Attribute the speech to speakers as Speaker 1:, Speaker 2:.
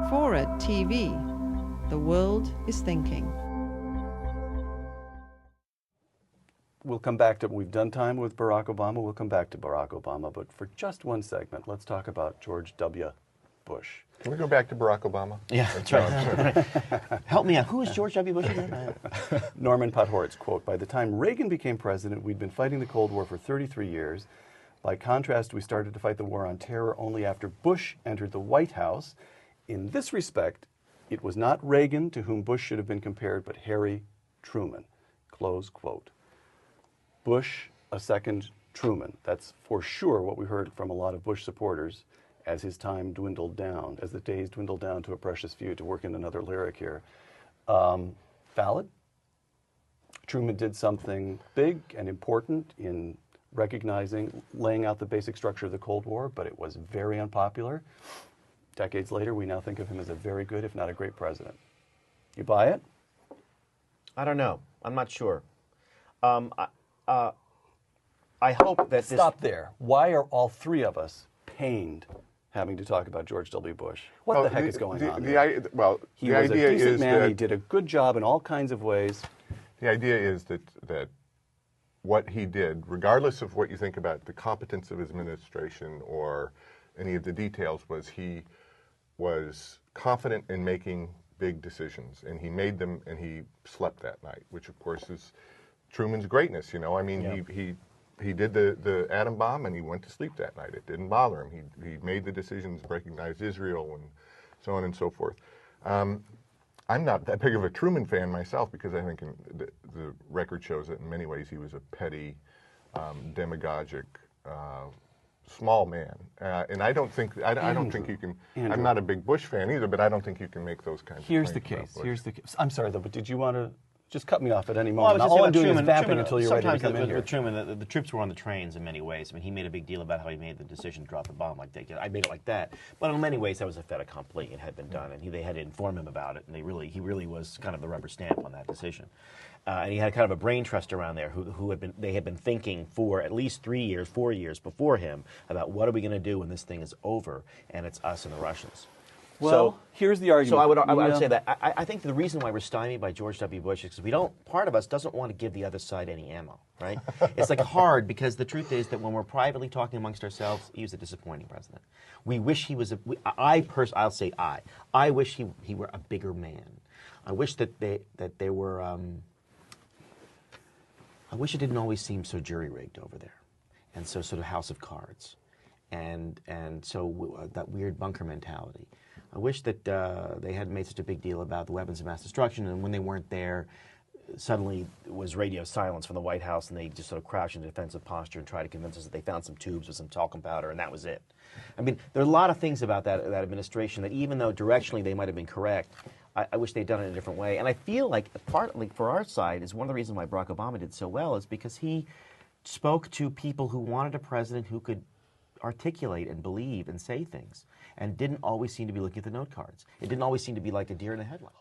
Speaker 1: FORA.tv. The world is thinking.
Speaker 2: We'll come back to, we've done time with Barack Obama, we'll come back to Barack Obama, but for just one segment, let's talk about George W. Bush.
Speaker 3: Can we go back to Barack Obama?
Speaker 4: Yeah, that's right. Help me out. Who is George W. Bush again?
Speaker 2: Norman Podhoretz, quote, "By the time Reagan became president, we'd been fighting the Cold War for 33 years. By contrast, we started to fight the war on terror only after Bush entered the White House. In this respect, it was not Reagan to whom Bush should have been compared, but Harry Truman." Close quote. Bush, a second Truman. That's for sure what we heard from a lot of Bush supporters as his time dwindled down, as the days dwindled down to a precious few, to work in another lyric here. Valid? Truman did something big and important in recognizing, laying out the basic structure of the Cold War, but it was very unpopular. Decades later, we now think of him as a very good, if not a great president. You buy it?
Speaker 4: I don't know. I'm not sure. I hope that
Speaker 2: Stop there. Why are all three of us pained having to talk about George W. Bush? What the heck is going on here? He was a decent man. He did a good job in all kinds of ways.
Speaker 3: The idea is that what he did, regardless of what you think about the competence of his administration or any of the details, was he was confident in making big decisions, and he made them, and he slept that night, which of course is Truman's greatness. You know, I mean,
Speaker 4: yeah.
Speaker 3: he did the atom bomb, and he went to sleep that night. It didn't bother him. He made the decisions, recognized Israel, and so on and so forth. I'm not that big of a Truman fan myself, because I think the record shows that in many ways he was a petty, demagogic, small man, and I don't think you can.
Speaker 2: Andrew.
Speaker 3: I'm not a big Bush fan either, but I don't think you can make those kinds of claims.
Speaker 2: Here's the case. I'm sorry though, but did you want to just cut me off at any
Speaker 4: Well,
Speaker 2: moment? All I'm doing is vamping until you're ready to come in here.
Speaker 4: With Truman, the troops were on the trains in many ways. I mean, he made a big deal about how he made the decision to drop the bomb like that. I made it like that, but in many ways that was a fait accompli. It had been done, and they had to inform him about it, and he really was kind of the rubber stamp on that decision. And he had kind of a brain trust around there they had been thinking for at least 3 years, 4 years before him about what are we going to do when this thing is over, and it's us and the Russians.
Speaker 2: Well, here's the argument.
Speaker 4: So I would say that I think the reason why we're stymied by George W. Bush is because part of us doesn't want to give the other side any ammo, right? It's like hard, because the truth is that when we're privately talking amongst ourselves, he was a disappointing president. We wish he was I'll say I wish he were a bigger man. I wish that they were. I wish it didn't always seem so jury-rigged over there, and so sort of House of Cards, and so that weird bunker mentality. I wish that they hadn't made such a big deal about the weapons of mass destruction, and when they weren't there, suddenly it was radio silence from the White House, and they just sort of crouched in a defensive posture and tried to convince us that they found some tubes with some talcum powder, and that was it. I mean, there are a lot of things about that administration that, even though directionally they might have been correct, I wish they'd done it in a different way. And I feel like partly for our side is one of the reasons why Barack Obama did so well is because he spoke to people who wanted a president who could articulate and believe and say things, and didn't always seem to be looking at the note cards. It didn't always seem to be like a deer in the headlights.